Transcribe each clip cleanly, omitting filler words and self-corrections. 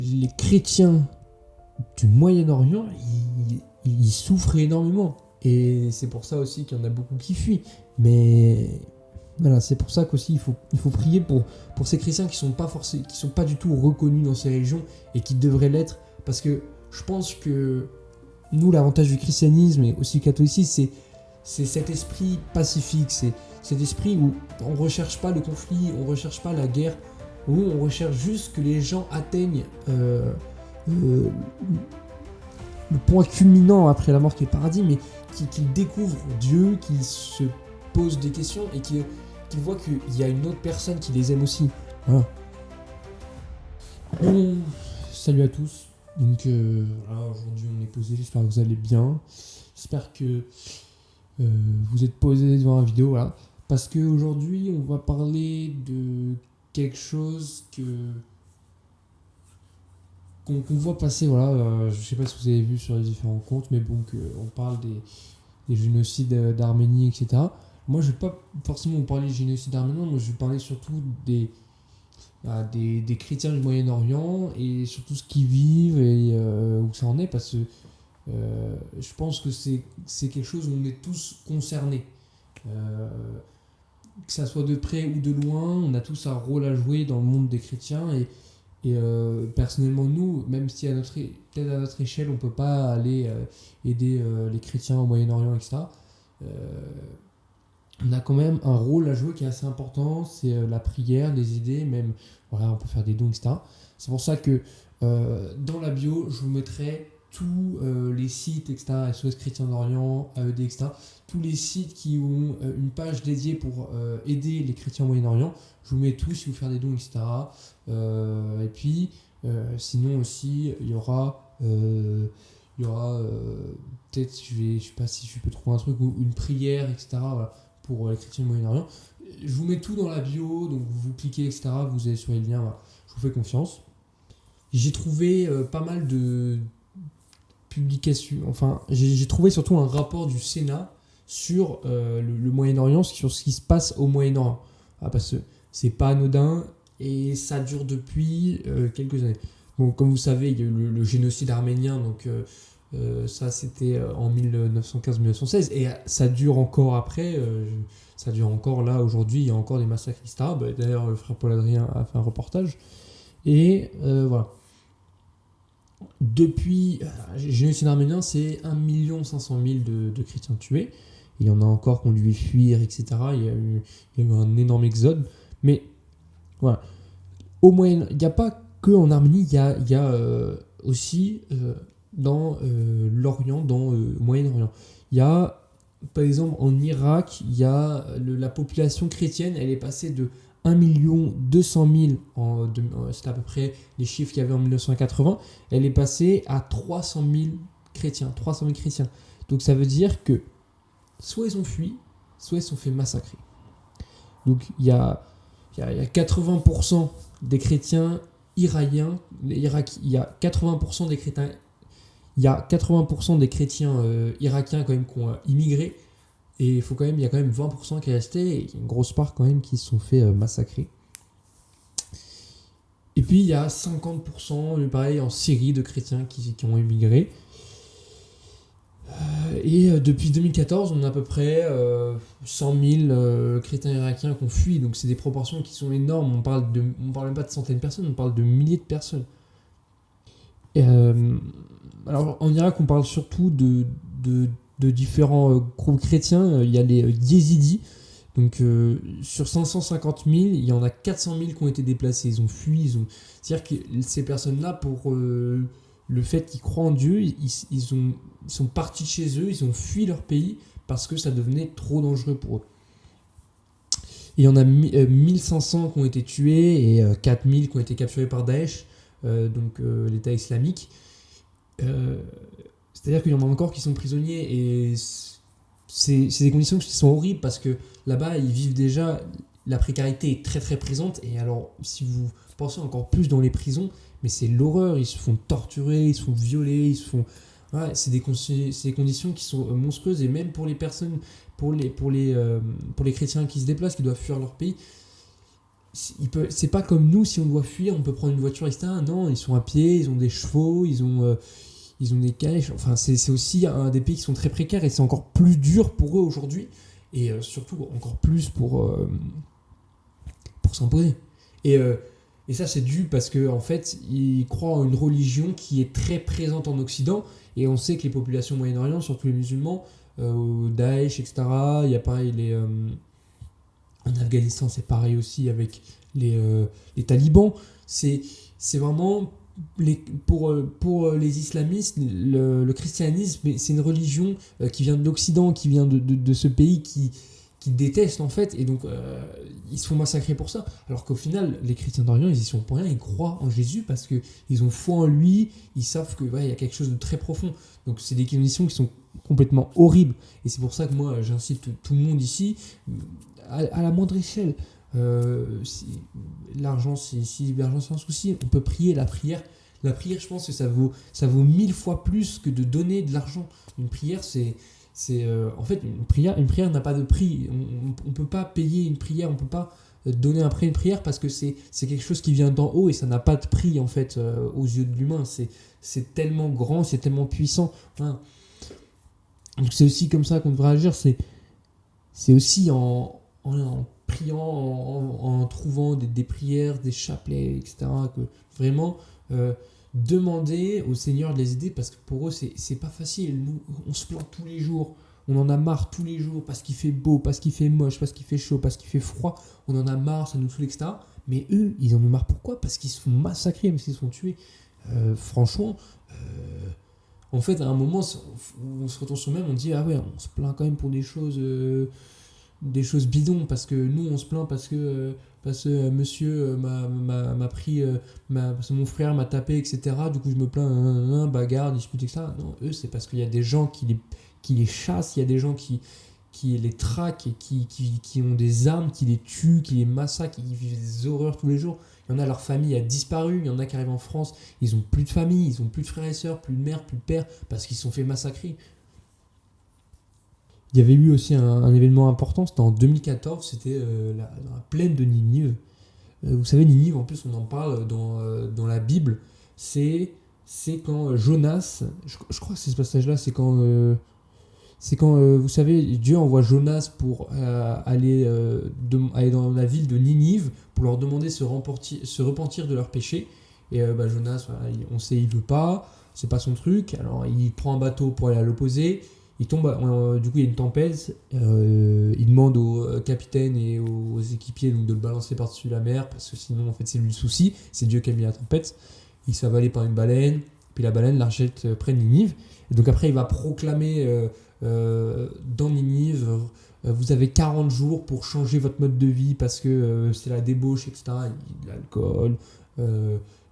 Les chrétiens du Moyen-Orient, ils souffrent énormément. Et c'est pour ça aussi qu'il y en a beaucoup qui fuient. Mais voilà, c'est pour ça qu'aussi il faut prier pour ces chrétiens qui sont pas du tout reconnus dans ces régions et qui devraient l'être. Parce que je pense que nous, l'avantage du christianisme et aussi du catholicisme, c'est cet esprit pacifique, c'est cet esprit où on ne recherche pas le conflit, on ne recherche pas la guerre, où on recherche juste que les gens atteignent le point culminant après la mort qui est le paradis, mais qu'ils découvrent Dieu, qu'ils se posent des questions et qu'ils voient qu'il y a une autre personne qui les aime aussi. Voilà. Bon, salut à tous. Donc voilà, aujourd'hui on est posé, j'espère que vous allez bien. J'espère que vous êtes posé devant la vidéo, voilà. Parce qu'aujourd'hui on va parler de quelque chose qu'on voit passer, voilà. Je sais pas si vous avez vu sur les différents comptes, mais bon, on parle des génocides d'Arménie, etc. Moi je vais pas forcément vous parler du génocide arménien, moi je vais parler surtout des chrétiens du Moyen-Orient et surtout ce qu'ils vivent et où ça en est, parce que je pense que c'est quelque chose où on est tous concernés. Que ça soit de près ou de loin, on a tous un rôle à jouer dans le monde des chrétiens et personnellement nous, même si peut-être à notre échelle on peut pas aller aider les chrétiens au Moyen-Orient, etc., on a quand même un rôle à jouer qui est assez important, c'est la prière, les idées, même voilà, on peut faire des dons, etc. C'est pour ça que dans la bio, je vous mettrai tous les sites, etc., SOS Chrétien d'Orient, AED, etc., tous les sites qui ont une page dédiée pour aider les chrétiens au Moyen-Orient. Je vous mets tous si vous faites des dons, etc. Et puis, sinon aussi, il y aura peut-être, je sais pas si je peux trouver un truc, ou une prière, etc., voilà, pour les chrétiens du Moyen-Orient. Je vous mets tout dans la bio, donc vous cliquez, etc., vous allez sur les liens, voilà. Je vous fais confiance. J'ai trouvé pas mal de publications, enfin, j'ai trouvé surtout un rapport du Sénat sur le Moyen-Orient, sur ce qui se passe au Moyen-Orient. Ah, parce que c'est pas anodin et ça dure depuis quelques années. Bon, comme vous savez, il y a eu le génocide arménien, donc ça c'était en 1915-1916, et ça dure encore après, ça dure encore là aujourd'hui, il y a encore des massacres, etc. D'ailleurs, le frère Paul Adrien a fait un reportage, et voilà. Depuis le génocide arménien, c'est 1 500 000 de chrétiens tués. Il y en a encore qui ont dû fuir, etc. Il y a eu un énorme exode. Mais voilà. Au Moyen, il n'y a pas que en Arménie, il y a aussi dans l'Orient, dans le Moyen-Orient. Il y a, par exemple, en Irak, il y a la population chrétienne, elle est passée de 1 200 000, c'était à peu près les chiffres qu'il y avait en 1980, elle est passée à 300 000 chrétiens. Donc ça veut dire que soit ils ont fui, soit ils se sont fait massacrer. Donc il y a 80% des chrétiens irakiens, il y a 80% des chrétiens, il y a 80% des chrétiens irakiens quand même qui ont immigré, et il y a quand même 20% qui est resté, et une grosse part quand même qui se sont fait massacrer. Et puis il y a 50%, pareil, en Syrie, de chrétiens qui ont immigré. Et depuis 2014, on a à peu près 100 000 chrétiens irakiens qui ont fui. Donc c'est des proportions qui sont énormes. On parle même pas de centaines de personnes, on parle de milliers de personnes. Et, alors en Irak, on parle surtout de différents groupes chrétiens. Il y a les Yézidis. Donc sur 550 000, il y en a 400 000 qui ont été déplacés. Ils ont fui. C'est-à-dire que ces personnes-là, pour le fait qu'ils croient en Dieu, ils sont partis de chez eux, ils ont fui leur pays parce que ça devenait trop dangereux pour eux. Et il y en a 1500 qui ont été tués et 4000 qui ont été capturés par Daesh, donc l'État islamique. C'est-à-dire qu'il y en a encore qui sont prisonniers, et c'est des conditions qui sont horribles parce que là-bas, ils vivent déjà, la précarité est très très présente, et alors si vous pensez encore plus dans les prisons, mais c'est l'horreur, ils se font torturer, ils se font violer, ouais, c'est des conditions qui sont monstrueuses, et même pour les personnes, pour les chrétiens qui se déplacent, qui doivent fuir leur pays, c'est pas comme nous, si on doit fuir, on peut prendre une voiture, etc. Non, ils sont à pied, ils ont des chevaux, ils ont des calèches. Enfin, c'est aussi un des pays qui sont très précaires et c'est encore plus dur pour eux aujourd'hui. Et surtout, encore plus pour s'imposer. Et, euh, et ça, c'est dû parce qu'en fait, ils croient en une religion qui est très présente en Occident. Et on sait que les populations Moyen-Orient, surtout les musulmans, Daesh, etc., il y a pareil, en Afghanistan, c'est pareil aussi avec les talibans. C'est vraiment, pour les islamistes, le christianisme, c'est une religion qui vient de l'Occident, qui vient de ce pays qui détestent en fait, et donc ils se font massacrer pour ça. Alors qu'au final, les chrétiens d'Orient, ils y sont pour rien, ils croient en Jésus parce qu'ils ont foi en lui, ils savent que il y a quelque chose de très profond. Donc c'est des conditions qui sont complètement horribles. Et c'est pour ça que moi, j'incite tout le monde ici, à la moindre échelle. L'argent, si l'argent c'est un souci, on peut prier la prière. La prière, je pense que ça vaut 1000 fois plus que de donner de l'argent. Une prière, en fait, une prière n'a pas de prix. On ne peut pas payer une prière, on ne peut pas donner un prix à une prière parce que c'est quelque chose qui vient d'en haut et ça n'a pas de prix en fait aux yeux de l'humain. C'est tellement grand, c'est tellement puissant. Voilà. Donc c'est aussi comme ça qu'on devrait agir. C'est aussi en priant, en trouvant des prières, des chapelets, etc. Que vraiment demander au Seigneur de les aider parce que pour eux c'est pas facile. Nous on se plaint tous les jours, on en a marre tous les jours parce qu'il fait beau, parce qu'il fait moche, parce qu'il fait chaud, parce qu'il fait froid, on en a marre, ça nous saoule, etc. Mais eux ils en ont marre, pourquoi? Parce qu'ils se font massacrer, parce qu'ils se font tuer. Franchement, en fait à un moment on se retourne sur nous-même, on dit ah ouais, on se plaint quand même pour des choses bidons parce que nous on se plaint parce que monsieur m'a pris parce que mon frère m'a tapé, etc. Du coup je me plains, bagarre, dispute, etc. Non, eux c'est parce qu'il y a des gens qui les chassent, il y a des gens qui les traquent et qui ont des armes, qui les tuent, qui les massacrent, qui vivent des horreurs tous les jours. Il y en a, leur famille a disparu, il y en a qui arrivent en France, ils ont plus de famille, ils ont plus de frères et sœurs, plus de mère, plus de père, parce qu'ils se sont fait massacrer. Il y avait eu aussi un événement important, c'était en 2014, c'était dans la plaine de Ninive. Vous savez, Ninive, en plus on en parle dans la Bible, c'est quand Jonas, je crois que c'est ce passage-là, c'est quand vous savez, Dieu envoie Jonas pour aller dans la ville de Ninive pour leur demander de se repentir de leurs péchés. Et Jonas, voilà, on sait, il veut pas, c'est pas son truc, alors il prend un bateau pour aller à l'opposé. Il tombe, du coup il y a une tempête, il demande au capitaine et aux équipiers donc, de le balancer par-dessus la mer, parce que sinon en fait c'est lui le souci, c'est Dieu qui a mis la tempête. Il se fait avaler par une baleine, puis la baleine la rejette près de Ninive. Et donc après il va proclamer dans Ninive, vous avez 40 jours pour changer votre mode de vie, parce que c'est la débauche, etc. L'alcool,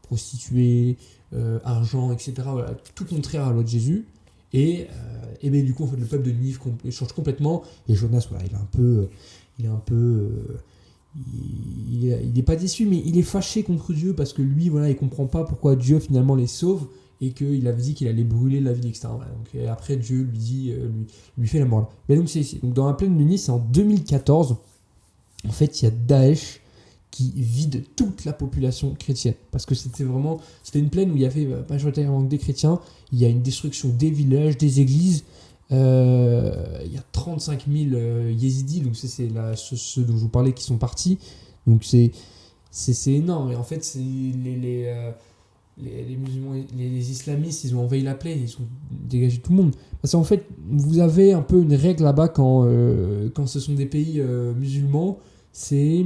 prostituée, argent, etc. Voilà, tout contraire à l'autre Jésus. Et ben, du coup, en fait, le peuple de Ninive change complètement. Et Jonas, voilà, il est pas déçu, mais il est fâché contre Dieu parce que lui, voilà, il comprend pas pourquoi Dieu finalement les sauve et qu'il avait dit qu'il allait brûler la ville, etc. Voilà, donc, et après, Dieu lui dit, lui fait la mort. Là. Mais donc, donc, dans la plaine de Ninive, c'est en 2014. En fait, il y a Daesh qui vide toute la population chrétienne. Parce que c'était une plaine où il y avait majoritairement des chrétiens. Il y a une destruction des villages, des églises. Il y a 35 000 yézidis, donc c'est ceux dont je vous parlais qui sont partis. Donc c'est énorme. Et en fait, c'est les musulmans, les islamistes, ils ont envahi la plaine, ils ont dégagé tout le monde. Parce qu'en fait, vous avez un peu une règle là-bas quand ce sont des pays musulmans, c'est...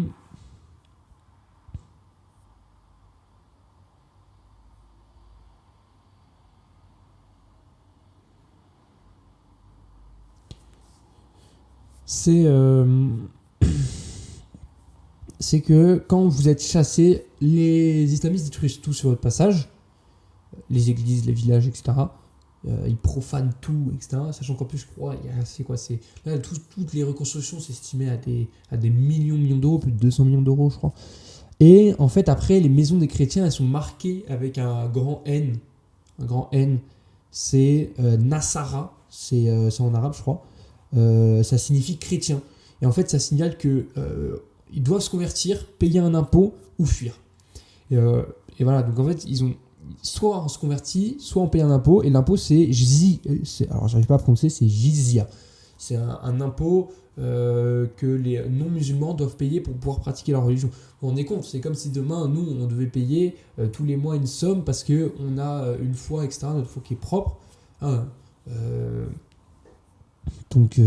c'est que quand vous êtes chassé, les islamistes détruisent tout sur votre passage, les églises, les villages, etc. Ils profanent tout, etc. Sachant qu'en plus, je crois, là, toutes les reconstructions, c'est estimé à des millions d'euros, plus de 200 millions d'euros, je crois. Et en fait, après, les maisons des chrétiens, elles sont marquées avec un grand N. Un grand N, c'est Nasara, c'est en arabe, je crois. Ça signifie chrétien. Et en fait, ça signale que ils doivent se convertir, payer un impôt ou fuir. Et voilà, donc en fait, ils ont soit on se convertit, soit on paye un impôt, et l'impôt alors j'arrive pas à prononcer, c'est jizya. C'est un impôt que les non-musulmans doivent payer pour pouvoir pratiquer leur religion. Vous vous rendez compte, c'est comme si demain, nous, on devait payer tous les mois une somme parce qu'on a une foi, etc., notre foi qui est propre. Donc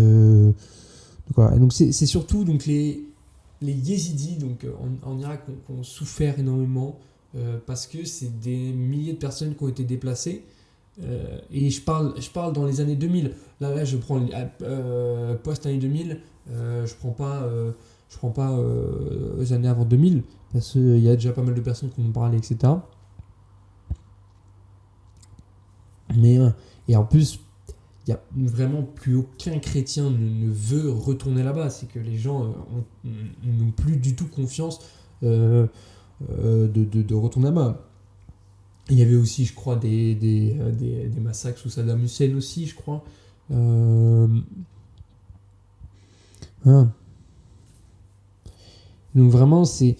voilà. Et donc c'est surtout donc, les yézidis donc, en Irak qui ont souffert énormément parce que c'est des milliers de personnes qui ont été déplacées. Et je parle dans les années 2000. Là je prends post-année 2000, je prends pas les années avant 2000 parce qu'il y a déjà pas mal de personnes qui m'ont parlé, etc. Mais et en plus, il n'y a vraiment plus aucun chrétien ne veut retourner là-bas. C'est que les gens n'ont plus du tout confiance de retourner là-bas. Il y avait aussi, je crois, des massacres sous Saddam Hussein aussi, je crois. Voilà. Donc vraiment, c'est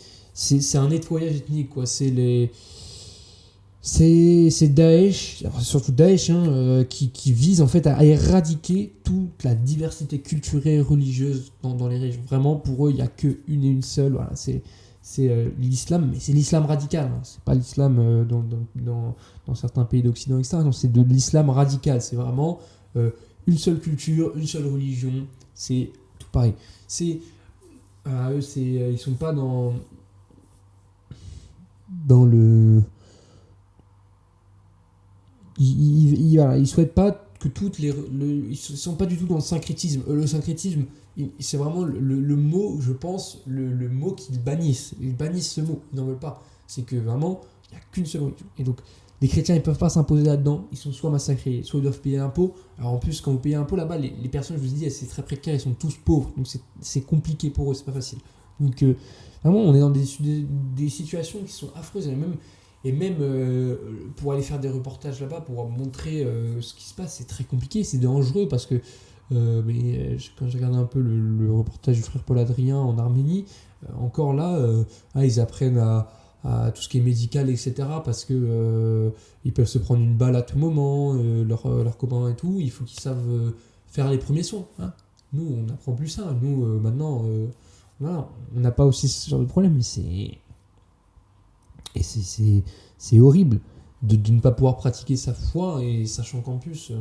un nettoyage ethnique, quoi. C'est Daesh, surtout Daesh, qui vise en fait à éradiquer toute la diversité culturelle et religieuse dans les régions. Vraiment, pour eux, il n'y a qu'une et une seule. Voilà, c'est l'islam, mais c'est l'islam radical. C'est pas l'islam dans certains pays d'Occident, etc. Non, c'est de l'islam radical. C'est vraiment une seule culture, une seule religion. C'est tout pareil. Eux, ils sont pas dans le... Ils souhaitent pas que ils sont pas du tout dans le syncrétisme. Le syncrétisme, c'est vraiment le mot, je pense, le mot qu'ils bannissent. Ils bannissent ce mot, ils n'en veulent pas. C'est que vraiment, il n'y a qu'une seule religion. Et donc, les chrétiens, ils peuvent pas s'imposer là-dedans. Ils sont soit massacrés, soit ils doivent payer l'impôt. Alors en plus, quand vous payez l'impôt là-bas, les personnes, je vous dis, c'est très précaire, ils sont tous pauvres. Donc c'est compliqué pour eux, c'est pas facile. Donc vraiment, on est dans des situations qui sont affreuses. Et même pour aller faire des reportages là-bas, pour montrer ce qui se passe, c'est très compliqué, c'est dangereux parce que quand j'ai regardé un peu le reportage du frère Paul Adrien en Arménie, encore là, ils apprennent à tout ce qui est médical, etc. Parce que ils peuvent se prendre une balle à tout moment, leurs copains et tout, il faut qu'ils savent faire les premiers soins. Hein. Nous, on n'apprend plus ça. Nous, maintenant, voilà, on n'a pas aussi ce genre de problème, mais c'est horrible de ne pas pouvoir pratiquer sa foi, et sachant qu'en plus,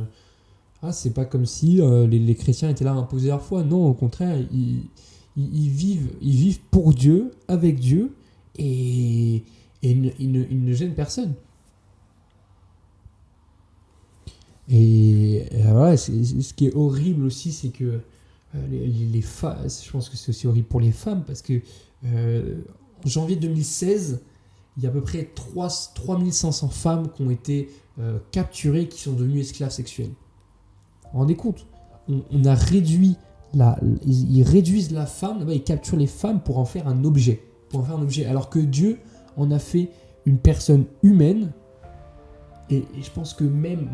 c'est pas comme si les chrétiens étaient là à imposer leur foi. Non, au contraire, ils vivent pour Dieu, avec Dieu, et ils ne gênent personne. Et voilà, ce qui est horrible aussi, c'est que les femmes, je pense que c'est aussi horrible pour les femmes, parce que en janvier 2016, il y a à peu près 3500 femmes qui ont été capturées, qui sont devenues esclaves sexuelles. Vous vous rendez compte ? On a réduit ils réduisent la femme, là-bas, ils capturent les femmes pour en faire un objet. Alors que Dieu en a fait une personne humaine. Et je pense que même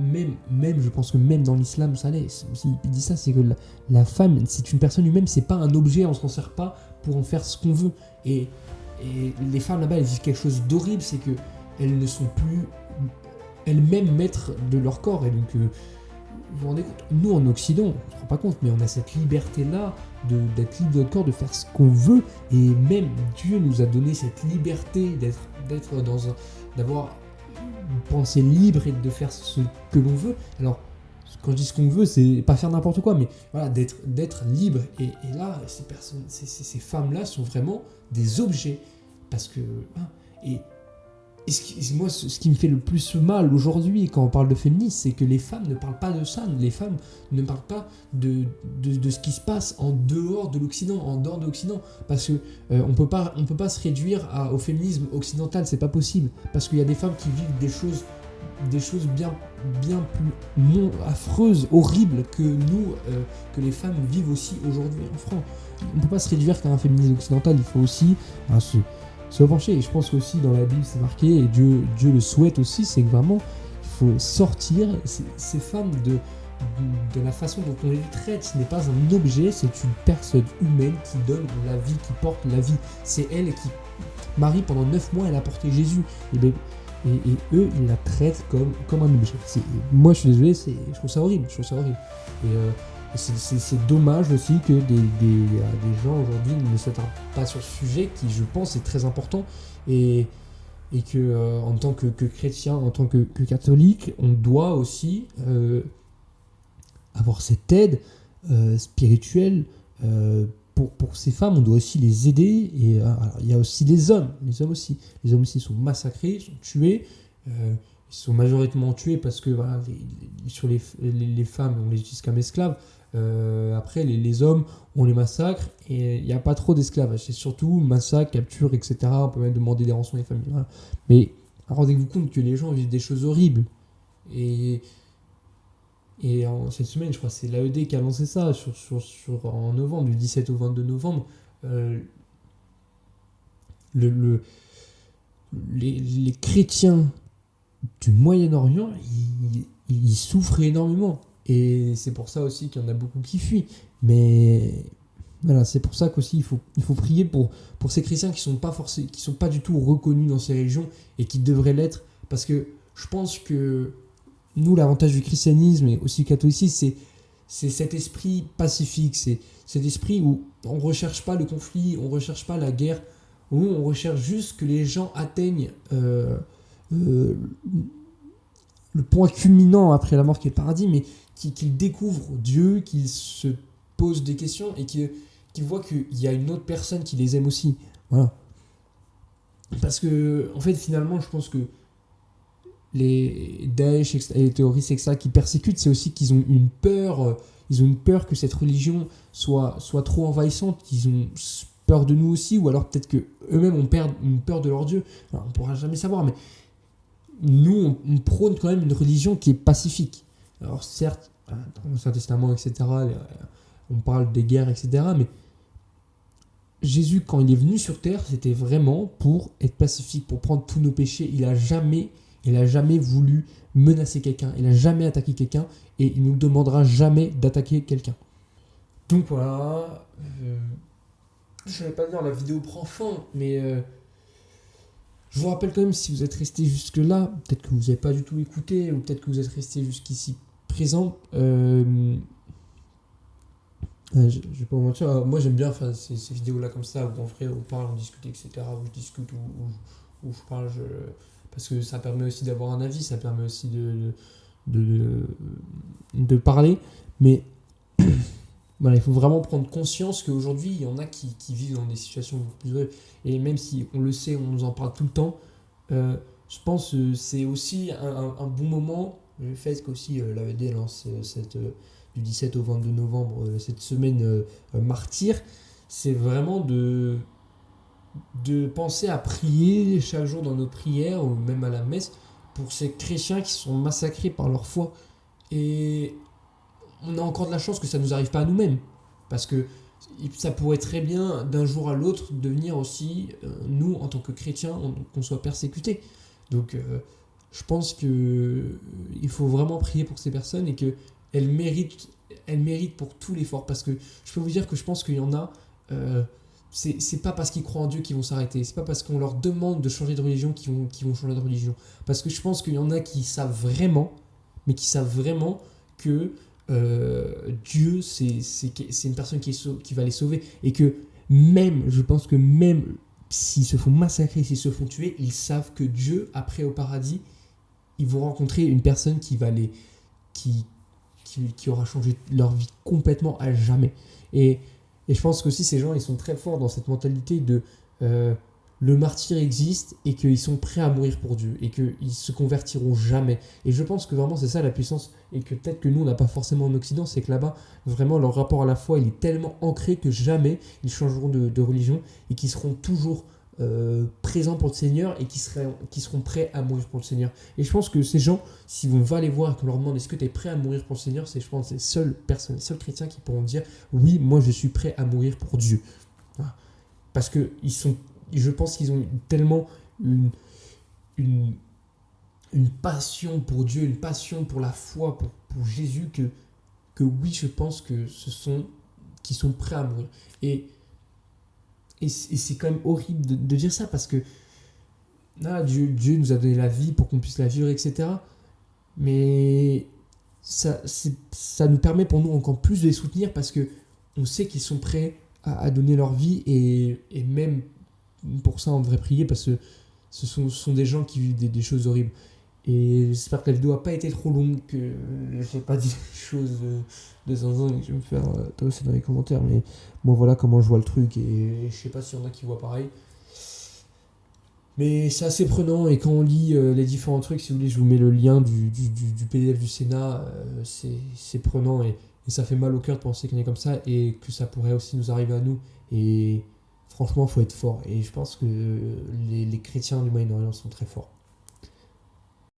dans l'islam, ça l'est. Il dit ça, c'est que la femme, c'est une personne humaine, c'est pas un objet, on s'en sert pas pour en faire ce qu'on veut. Et les femmes là-bas, elles vivent quelque chose d'horrible, c'est que elles ne sont plus elles-mêmes maîtres de leur corps. Et donc, vous vous rendez compte, nous en Occident, on ne se rend pas compte, mais on a cette liberté-là d'être libre de notre corps, de faire ce qu'on veut. Et même Dieu nous a donné cette liberté d'avoir une pensée libre et de faire ce que l'on veut. Alors, quand je dis ce qu'on veut, c'est pas faire n'importe quoi, mais voilà, d'être libre. Et là, ces femmes-là sont vraiment des objets. Parce que... moi, ce qui me fait le plus mal aujourd'hui, quand on parle de féminisme, c'est que les femmes ne parlent pas de ça. Les femmes ne parlent pas de ce qui se passe en dehors de l'Occident. Parce que on peut pas se réduire au féminisme occidental, c'est pas possible. Parce qu'il y a des femmes qui vivent des choses bien plus affreuses, horribles que nous, que les femmes vivent aussi aujourd'hui en France. On ne peut pas se réduire qu'à un féminisme occidental, il faut aussi se pencher. Et je pense qu'aussi dans la Bible c'est marqué, et Dieu le souhaite aussi, c'est que vraiment il faut sortir ces femmes de la façon dont on les traite. Ce n'est pas un objet, c'est une personne humaine qui donne la vie, qui porte la vie. C'est elle qui... Marie, pendant 9 mois, elle a porté Jésus. Et eux, ils la traitent comme un objet. Moi, je suis désolé, je trouve ça horrible. Et c'est dommage aussi que des gens aujourd'hui ne s'attardent pas sur ce sujet qui, je pense, est très important. Et que en tant que chrétien, en tant que catholique, on doit aussi avoir cette aide spirituelle pour ces femmes. On doit aussi les aider. Et alors, il y a aussi les hommes aussi. Les hommes aussi sont massacrés, sont tués. Ils sont majoritairement tués parce que voilà, sur les femmes, on les utilise comme esclaves. Après, les hommes, on les massacre et il n'y a pas trop d'esclavage. C'est surtout massacre, capture, etc. On peut même demander des rançons aux familles. Voilà. Mais rendez-vous compte que les gens vivent des choses horribles. Et cette semaine, je crois que c'est l'AED qui a lancé ça en novembre, du 17 au 22 novembre. Les chrétiens du Moyen-Orient, ils souffrent énormément. Et c'est pour ça aussi qu'il y en a beaucoup qui fuient. Mais voilà, c'est pour ça qu'aussi il faut prier pour ces chrétiens qui sont pas du tout reconnus dans ces régions et qui devraient l'être. Parce que je pense que nous, l'avantage du christianisme et aussi du catholicisme, c'est cet esprit pacifique. C'est cet esprit où on ne recherche pas le conflit, on ne recherche pas la guerre, où on recherche juste que les gens atteignent le point culminant après la mort qui est le paradis, mais qu'ils découvrent Dieu, qu'ils se posent des questions et qu'ils voient qu'il y a une autre personne qui les aime aussi. Voilà. Parce que, en fait, finalement, je pense que les Daesh et les terroristes, etc., qui persécutent, c'est aussi qu'ils ont une peur. Ils ont une peur que cette religion soit trop envahissante, qu'ils ont peur de nous aussi, ou alors peut-être qu'eux-mêmes ont une peur de leur Dieu. Alors, on ne pourra jamais savoir, mais nous, on prône quand même une religion qui est pacifique. Alors certes, dans l'Ancien Testament, etc., on parle des guerres, etc., mais Jésus, quand il est venu sur terre, c'était vraiment pour être pacifique, pour prendre tous nos péchés. Il a jamais voulu menacer quelqu'un, il n'a jamais attaqué quelqu'un, et il ne nous demandera jamais d'attaquer quelqu'un. Donc voilà, je ne vais pas dire la vidéo prend fin, mais je vous rappelle quand même, si vous êtes resté jusque-là, peut-être que vous n'avez pas du tout écouté, ou peut-être que vous êtes resté jusqu'ici présent, je vais pas vous mentir, moi j'aime bien faire ces vidéos-là comme ça, où en vrai on parle, on discute, etc., où je discute, où je parle, parce que ça permet aussi d'avoir un avis, ça permet aussi de parler, mais voilà, il faut vraiment prendre conscience qu'aujourd'hui, il y en a qui vivent dans des situations beaucoup plus heureuses. Et même si on le sait, on nous en parle tout le temps, je pense que c'est aussi un bon moment, le fait qu'aussi l'AED lance du 17 au 22 novembre, cette semaine martyre, c'est vraiment de penser à prier chaque jour dans nos prières, ou même à la messe, pour ces chrétiens qui sont massacrés par leur foi. Et on a encore de la chance que ça ne nous arrive pas à nous-mêmes. Parce que ça pourrait très bien, d'un jour à l'autre, devenir aussi, nous, en tant que chrétiens, qu'on soit persécutés. Donc, je pense qu'il faut vraiment prier pour ces personnes et qu'elles méritent pour tout l'effort. Parce que je peux vous dire que je pense qu'il y en a... c'est pas parce qu'ils croient en Dieu qu'ils vont s'arrêter. C'est pas parce qu'on leur demande de changer de religion qu'ils vont changer de religion. Parce que je pense qu'il y en a qui savent vraiment, que Dieu, c'est une personne qui va les sauver. Et que je pense que même s'ils se font massacrer, s'ils se font tuer, ils savent que Dieu, après au paradis, ils vont rencontrer une personne qui aura changé leur vie complètement à jamais. Et je pense qu'aussi ces gens, ils sont très forts dans cette mentalité de le martyr existe et qu'ils sont prêts à mourir pour Dieu et qu'ils se convertiront jamais. Et je pense que vraiment c'est ça la puissance, et que peut-être que nous on n'a pas forcément en Occident, c'est que là-bas vraiment leur rapport à la foi il est tellement ancré que jamais ils changeront de religion et qu'ils seront toujours présents pour le Seigneur et qui seront prêts à mourir pour le Seigneur. Et je pense que ces gens, si on va les voir et qu'on leur demande est-ce que tu es prêt à mourir pour le Seigneur, c'est je pense les seules personnes, les seuls chrétiens qui pourront dire oui, moi je suis prêt à mourir pour Dieu. Voilà. Parce que je pense qu'ils ont tellement une passion pour Dieu, une passion pour la foi, pour Jésus, que que oui, je pense que qui sont prêts à mourir. Et c'est quand même horrible de dire ça parce que Dieu nous a donné la vie pour qu'on puisse la vivre, etc. Mais ça nous permet pour nous encore plus de les soutenir parce que on sait qu'ils sont prêts à donner leur vie et même pour ça on devrait prier parce que ce sont des gens qui vivent des choses horribles. Et j'espère que la vidéo n'a pas été trop longue, que j'ai pas dit des choses de zinzin et que je vais me faire tasser dans les commentaires. Mais moi voilà comment je vois le truc et je sais pas s'il y en a qui voient pareil. Mais c'est assez prenant et quand on lit les différents trucs, si vous voulez, je vous mets le lien du PDF du Sénat, c'est prenant et ça fait mal au cœur de penser qu'il y en ait comme ça et que ça pourrait aussi nous arriver à nous. Et franchement, il faut être fort. Et je pense que les chrétiens du Moyen-Orient sont très forts.